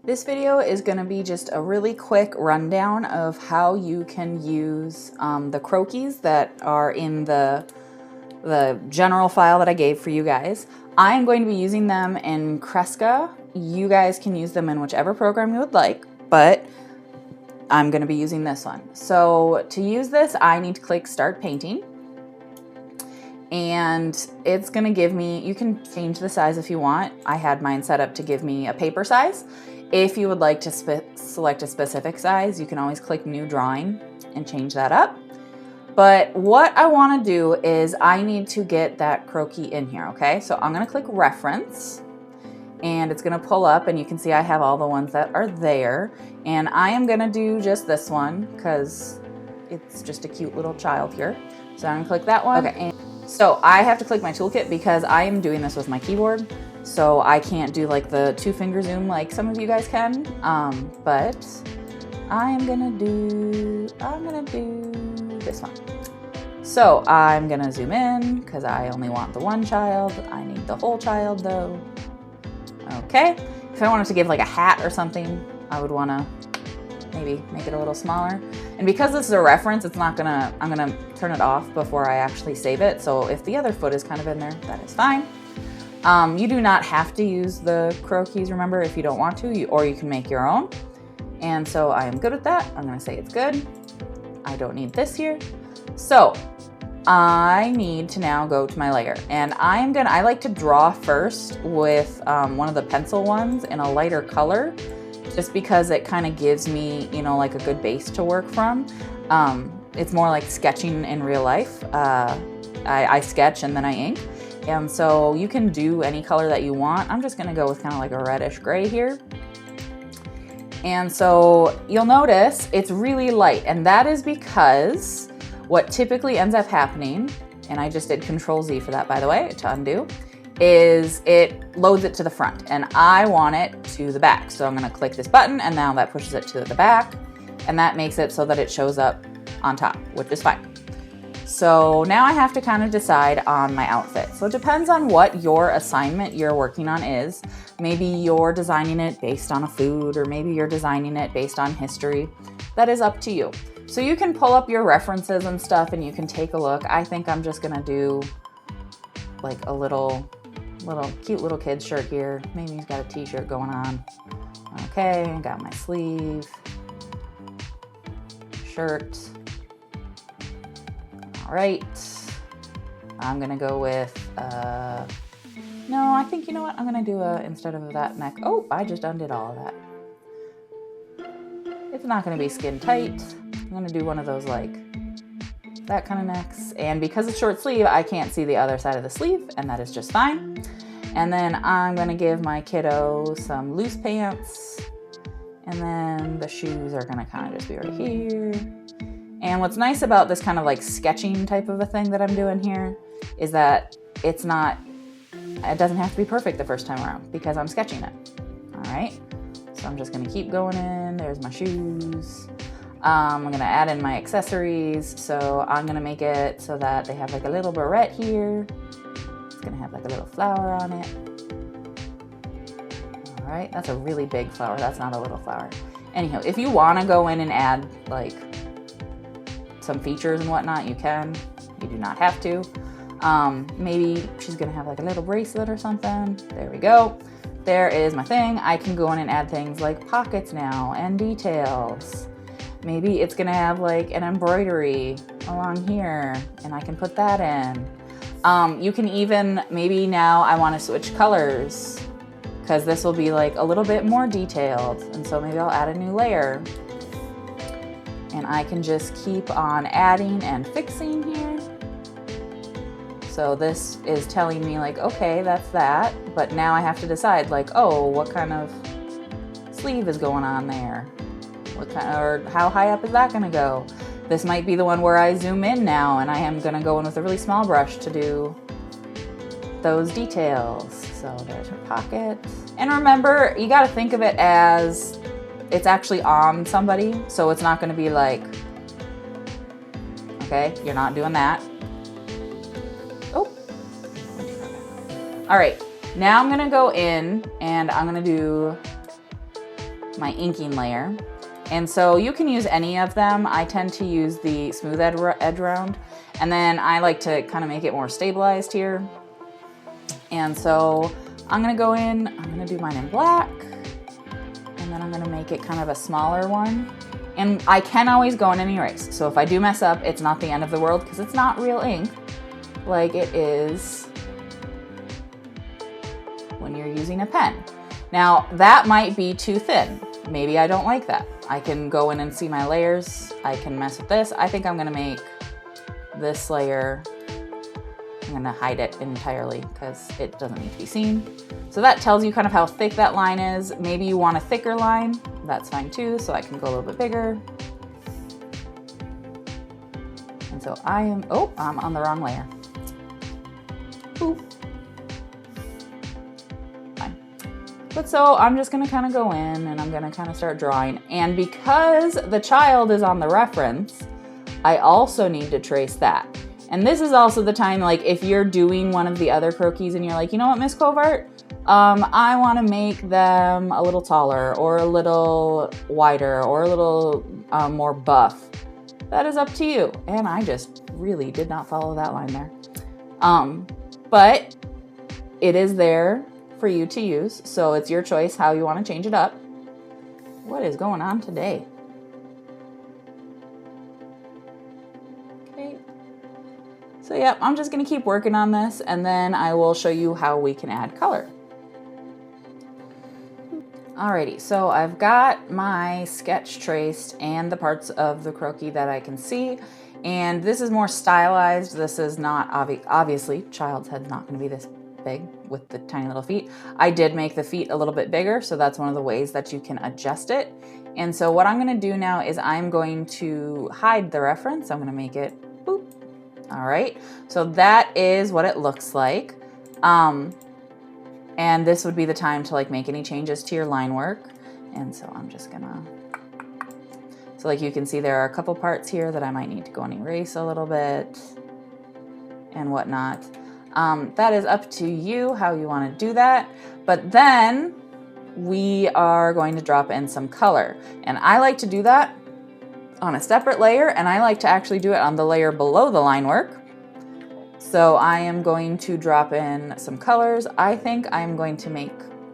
This video is going to be just a really quick rundown of how you can use the croquis that are in the general file that I gave for you guys. I am going to be using them in Kreska. You guys can use them in whichever program you would like, but I'm going to be using this one. So to use this, I need to click Start Painting. And it's going to give me, you can change the size if you want. I had mine set up to give me a paper size. If you would like to select a specific size, you can always click New Drawing and change that up. But what I want to do is I need to get that croquis in here, okay? So I'm going to click Reference, and it's going to pull up, and you can see I have all the ones that are there. And I am going to do just this one because it's just a cute little child here. So I'm going to click that one. Okay. So I have to click my toolkit because I am doing this with my keyboard. So I can't do like the 2-finger zoom like some of you guys can, but I'm gonna do this one. So I'm gonna zoom in because I only want the one child. I need the whole child though. Okay, if I wanted to give like a hat or something, I would wanna maybe make it a little smaller. And because this is a reference, it's not gonna, I'm gonna turn it off before I actually save it. So if the other foot is kind of in there, that is fine. You do not have to use the croquis, remember, if you don't want to, or you can make your own. And so I am good with that. I'm gonna say it's good. I don't need this here. So I need to now go to my layer, and I like to draw first with one of the pencil ones in a lighter color, just because it kind of gives me, you know, like a good base to work from. It's more like sketching in real life. I sketch and then I ink. And so you can do any color that you want. I'm just gonna go with kind of like a reddish gray here. And so you'll notice it's really light, and that is because what typically ends up happening, and I just did Control-Z for that, by the way, to undo, is it loads it to the front, and I want it to the back. So I'm gonna click this button, and now that pushes it to the back, and that makes it so that it shows up on top, which is fine. So now I have to kind of decide on my outfit. So it depends on what your assignment you're working on is. Maybe you're designing it based on a food, or maybe you're designing it based on history. That is up to you. So you can pull up your references and stuff and you can take a look. I think I'm just gonna do like a cute little kid's shirt here. Maybe he's got a t-shirt going on. Okay, I got my sleeve, shirt. All right, I'm gonna go with, no, I think, you know what? I'm gonna do instead of that neck. Oh, I just undid all of that. It's not gonna be skin tight. I'm gonna do one of those like that kind of necks. And because it's short sleeve, I can't see the other side of the sleeve, and that is just fine. And then I'm gonna give my kiddo some loose pants, and then the shoes are gonna kind of just be right here. And what's nice about this kind of like sketching type of a thing that I'm doing here is that it doesn't have to be perfect the first time around because I'm sketching it. All right, so I'm just gonna keep going in. There's my shoes. I'm gonna add in my accessories. So I'm gonna make it so that they have like a little barrette here. It's gonna have like a little flower on it. All right, that's a really big flower. That's not a little flower. Anyhow, if you wanna go in and add like some features and whatnot, you can. You do not have to. Maybe she's gonna have like a little bracelet or something. There we go. There is my thing. I can go in and add things like pockets now and details. Maybe it's gonna have like an embroidery along here, and I can put that in. You can even, maybe now I wanna switch colors because this will be like a little bit more detailed. And so maybe I'll add a new layer. And I can just keep on adding and fixing here. So this is telling me like, okay, that's that. But now I have to decide like, oh, what kind of sleeve is going on there? What kind, or how high up is that gonna go? This might be the one where I zoom in now, and I am gonna go in with a really small brush to do those details. So there's her pocket. And remember, you gotta think of it as it's actually on somebody, so it's not going to be like, okay, you're not doing that. Oh. All right, now I'm going to go in and I'm going to do my inking layer. And so you can use any of them. I tend to use the smooth edge round. And then I like to kind of make it more stabilized here. And so I'm gonna go in, I'm gonna do mine in black, and then I'm gonna make it kind of a smaller one. And I can always go in and erase. So if I do mess up, it's not the end of the world because it's not real ink like it is when you're using a pen. Now that might be too thin. Maybe I don't like that. I can go in and see my layers. I can mess with this. I think I'm gonna make this layer, I'm gonna hide it entirely because it doesn't need to be seen. So that tells you kind of how thick that line is. Maybe you want a thicker line, that's fine too, so I can go a little bit bigger. And so I'm on the wrong layer. Ooh. Fine. But so I'm just gonna kind of go in and I'm gonna kind of start drawing. And because the child is on the reference, I also need to trace that. And this is also the time, like if you're doing one of the other croquis and you're like, you know what, Miss Covart, I want to make them a little taller or a little wider or a little more buff. That is up to you. And I just really did not follow that line there. But it is there for you to use. So it's your choice how you want to change it up. What is going on today? So yeah, I'm just gonna keep working on this and then I will show you how we can add color. Alrighty, so I've got my sketch traced and the parts of the croquis that I can see. And this is more stylized. This is not, obviously, child's head's not gonna be this big with the tiny little feet. I did make the feet a little bit bigger, so that's one of the ways that you can adjust it. And so what I'm gonna do now is I'm going to hide the reference. I'm gonna make it boop. All right, so that is what it looks like. And this would be the time to like make any changes to your line work. And so I'm just gonna, so like you can see there are a couple parts here that I might need to go and erase a little bit and whatnot. That is up to you how you wanna do that. But then we are going to drop in some color. And I like to do that on a separate layer, and I like to actually do it on the layer below the line work. So I am going to drop in some colors. I think I'm going to make,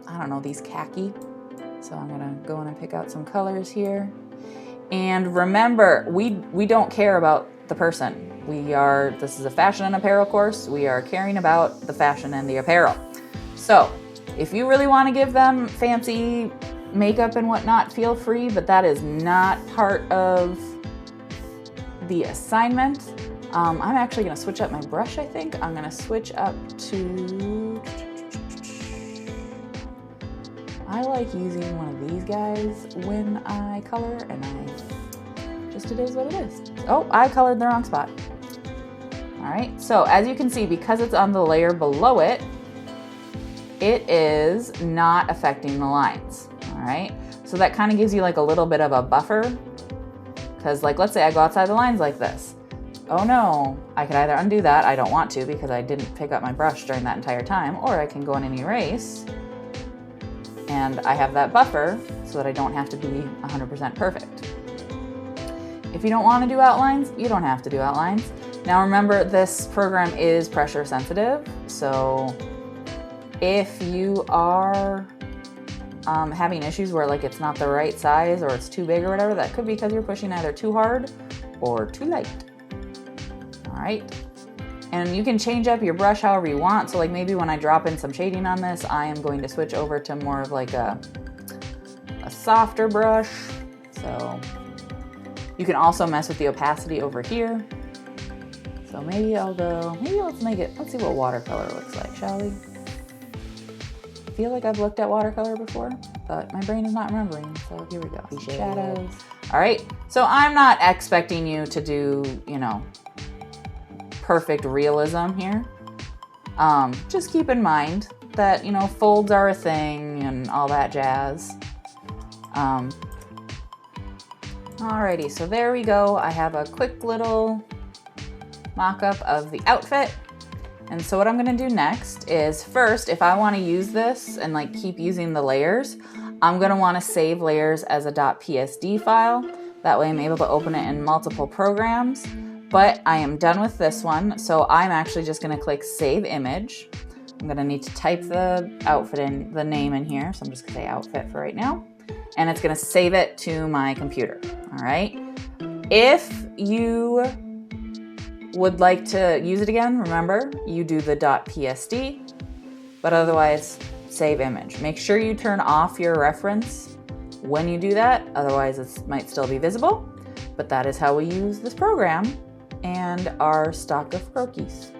I don't know, these khaki. So I'm gonna go in and pick out some colors here. And remember, we don't care about the person. This is a fashion and apparel course. We are caring about the fashion and the apparel. So if you really wanna give them fancy makeup and whatnot, feel free, but that is not part of the assignment. I'm actually gonna switch up my brush, I think. I'm gonna switch up to, I like using one of these guys when I color, and it is what it is. Oh, I colored the wrong spot. All right, so as you can see, because it's on the layer below it, it is not affecting the lines. All right, so that kind of gives you like a little bit of a buffer, because like let's say I go outside the lines like this. Oh no, I could either undo that, I don't want to because I didn't pick up my brush during that entire time, or I can go in and erase, and I have that buffer so that I don't have to be 100% perfect. If you don't want to do outlines, you don't have to do outlines. Now remember, this program is pressure sensitive, so if you are having issues where like it's not the right size or it's too big or whatever, that could be because you're pushing either too hard or too light. All right, and you can change up your brush however you want. So like maybe when I drop in some shading on this, I am going to switch over to more of like a softer brush. So you can also mess with the opacity over here. So maybe let's see what watercolor looks like, shall we? I feel like I've looked at watercolor before, but my brain is not remembering, so here we go. Shadows. All right, so I'm not expecting you to do, perfect realism here. Just keep in mind that, folds are a thing and all that jazz. Alrighty, so there we go. I have a quick little mock-up of the outfit. And so what I'm gonna do next is, first, if I wanna use this and like keep using the layers, I'm gonna wanna save layers as a .psd file. That way I'm able to open it in multiple programs, but I am done with this one. So I'm actually just gonna click Save Image. I'm gonna need to type the outfit in, the name in here. So I'm just gonna say outfit for right now. And it's gonna save it to my computer, all right? If you would like to use it again, remember, you do the .psd, but otherwise, save image. Make sure you turn off your reference when you do that, otherwise it might still be visible, but that is how we use this program and our stock of croquis.